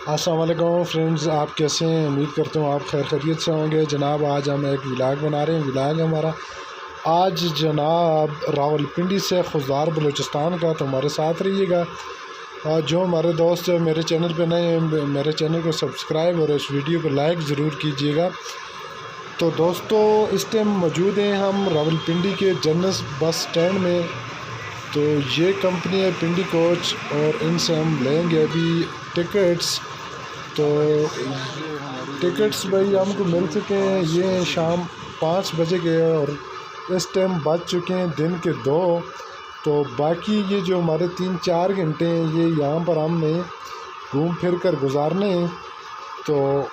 अस्सलाम वालेकुम फ्रेंड्स, आप कैसे हैं? उम्मीद करता हूँ आप खैर खैरियत से होंगे। जनाब आज हम एक व्लॉग बना रहे हैं। व्लॉग हमारा आज जनाब रावलपिंडी से खुजदार बलूचिस्तान का, तो हमारे साथ रहिएगा। और जो हमारे दोस्त मेरे चैनल पे नए हैं, मेरे चैनल को सब्सक्राइब और इस वीडियो को लाइक ज़रूर कीजिएगा। तो दोस्तों इस टाइम मौजूद हैं हम रावलपिंडी के जनरल बस स्टैंड में। तो ये कंपनी है पिंडी कोच और इनसे हम लेंगे अभी टिकट्स। तो टिकट्स भाई हमको मिल चुके हैं, ये शाम 5 बजे के और इस टाइम बज चुके हैं दिन के 2। तो बाकी ये जो हमारे 3-4 घंटे हैं ये यहाँ पर हमने घूम फिर कर गुजारने हैं। तो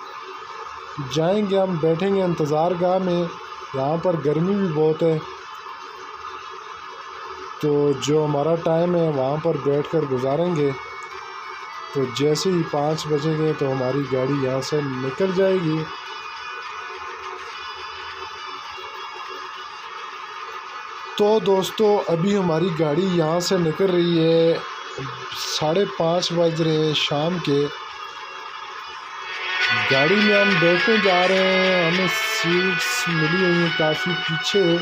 जाएंगे हम, बैठेंगे इंतज़ार गाह में। यहाँ पर गर्मी भी बहुत है, तो जो हमारा टाइम है वहाँ पर बैठकर गुजारेंगे। तो जैसे ही 5 बजेंगे तो हमारी गाड़ी यहाँ से निकल जाएगी। तो दोस्तों अभी हमारी गाड़ी यहाँ से निकल रही है, 5:30 बज रहे हैं शाम के। गाड़ी में हम बैठने जा रहे हैं, हमें सीट्स मिली हुई हैं काफ़ी पीछे।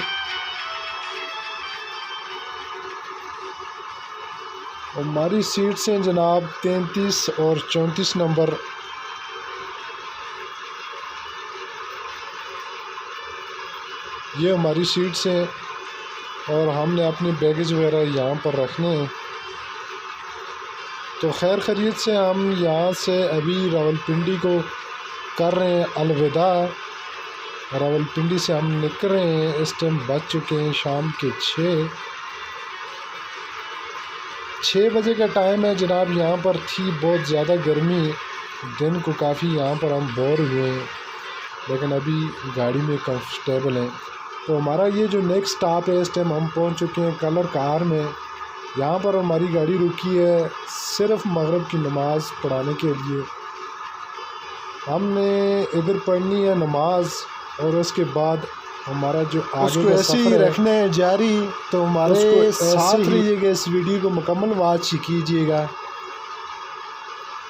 हमारी सीट्स हैं जनाब 33 और 34 नंबर। ये हमारी सीट्स हैं और हमने अपनी बैगेज वगैरह यहाँ पर रखने हैं। तो खैर खैरियत से हम यहाँ से अभी रावलपिंडी को कर रहे हैं अलविदा। रावलपिंडी से हम निकल रहे हैं, इस टाइम बज चुके हैं शाम के 6 बजे का टाइम है जनाब। यहाँ पर थी बहुत ज़्यादा गर्मी, दिन को काफ़ी यहाँ पर हम बोर हुए हैं, लेकिन अभी गाड़ी में कंफर्टेबल हैं। तो हमारा ये जो नेक्स्ट स्टॉप है, इस टाइम हम पहुँच चुके हैं कलर कार में। यहाँ पर हमारी गाड़ी रुकी है सिर्फ़ मगरिब की नमाज़ पढ़ाने के लिए। हमने इधर पढ़नी है नमाज और उसके बाद हमारा जो आगे का ऐसे ही रखने हैं जारी। तो हमारे साथ रहिएगा, इस वीडियो को मुकम्मल वॉच कीजिएगा।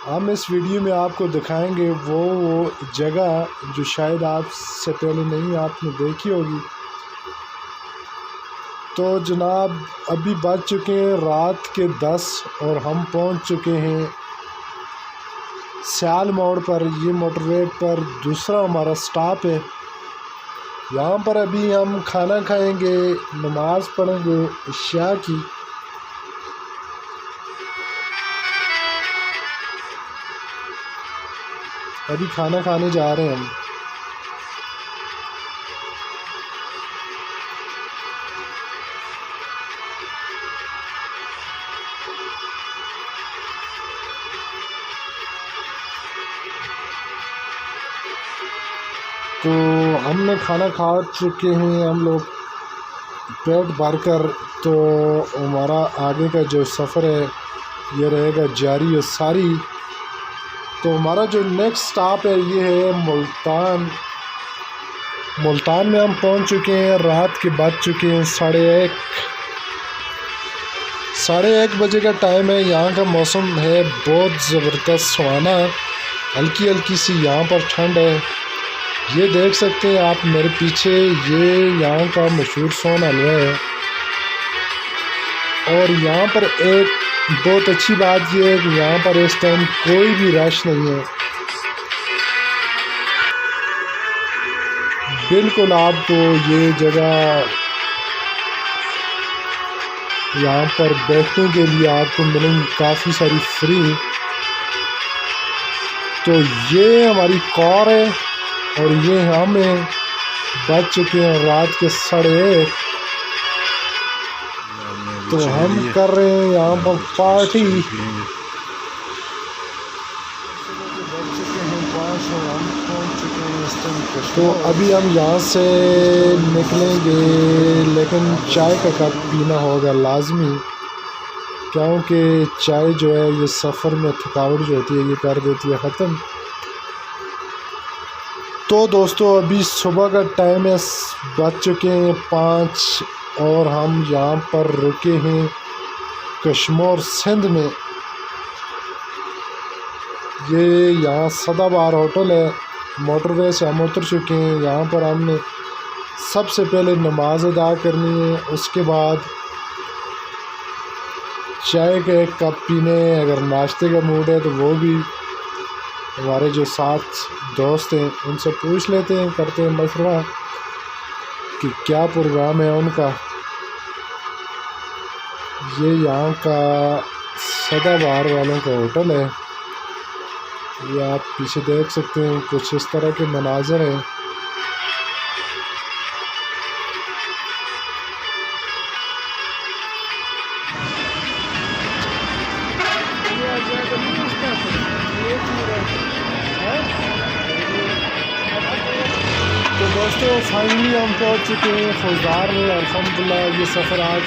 हम इस वीडियो में आपको दिखाएंगे वो जगह जो शायद आपसे पहले नहीं आपने देखी होगी। तो जनाब अभी बज चुके हैं रात के 10 और हम पहुंच चुके हैं सियाल मोड़ पर। ये मोटरवे पर दूसरा हमारा स्टॉप है। यहाँ पर अभी हम खाना खाएंगे, नमाज़ पढ़ेंगे इशा की। अभी खाना खाने जा रहे हैं हम। तो हमने खाना खा चुके हैं हम लोग पेट भर कर। तो हमारा आगे का जो सफ़र है ये रहेगा जारी और सारी। तो हमारा जो नेक्स्ट स्टॉप है ये है मुल्तान। मुल्तान में हम पहुंच चुके हैं, रात के बज चुके हैं 1:30 बजे का टाइम है। यहाँ का मौसम है बहुत ज़बरदस्त सुहाना, हल्की हल्की सी यहाँ पर ठंड है। ये देख सकते हैं आप मेरे पीछे, ये यहाँ का मशहूर सोन हलवा है। और यहाँ पर एक बहुत अच्छी बात ये है कि यहाँ पर इस टाइम कोई भी रश नहीं है। बिल्कुल आपको ये जगह यहाँ पर बैठने के लिए आपको मिलेंगी काफ़ी सारी फ्री। तो ये हमारी कार है और ये हमें बज चुके हैं रात के 1:30। तो हम कर रहे हैं यहाँ पर पार्टी। तो अभी हम यहाँ से निकलेंगे, लेकिन चाय का कप पीना होगा लाजमी, क्योंकि चाय जो है ये सफ़र में थकावट जो होती है ये कर देती है ख़त्म। तो दोस्तों अभी सुबह का टाइम है, बज चुके हैं 5 और हम यहाँ पर रुके हैं कश्मीर सिंध में। ये यहाँ सदाबहार होटल है। मोटरवे से हम उतर चुके हैं। यहाँ पर हमने सबसे पहले नमाज अदा करनी है, उसके बाद चाय का एक कप पीने, अगर नाश्ते का मूड है तो वो भी हमारे जो साथ दोस्त हैं उनसे पूछ लेते हैं, करते हैं मशवरा कि क्या प्रोग्राम है उनका। ये यहाँ का सदाबहार वालों का होटल है। ये आप पीछे देख सकते हैं, कुछ इस तरह के मनाजर हैं। तो दोस्तों फाइनली हम पहुंच चुके हैं खुजदार में। अल्हम्दुलिल्लाह ये सफ़र आज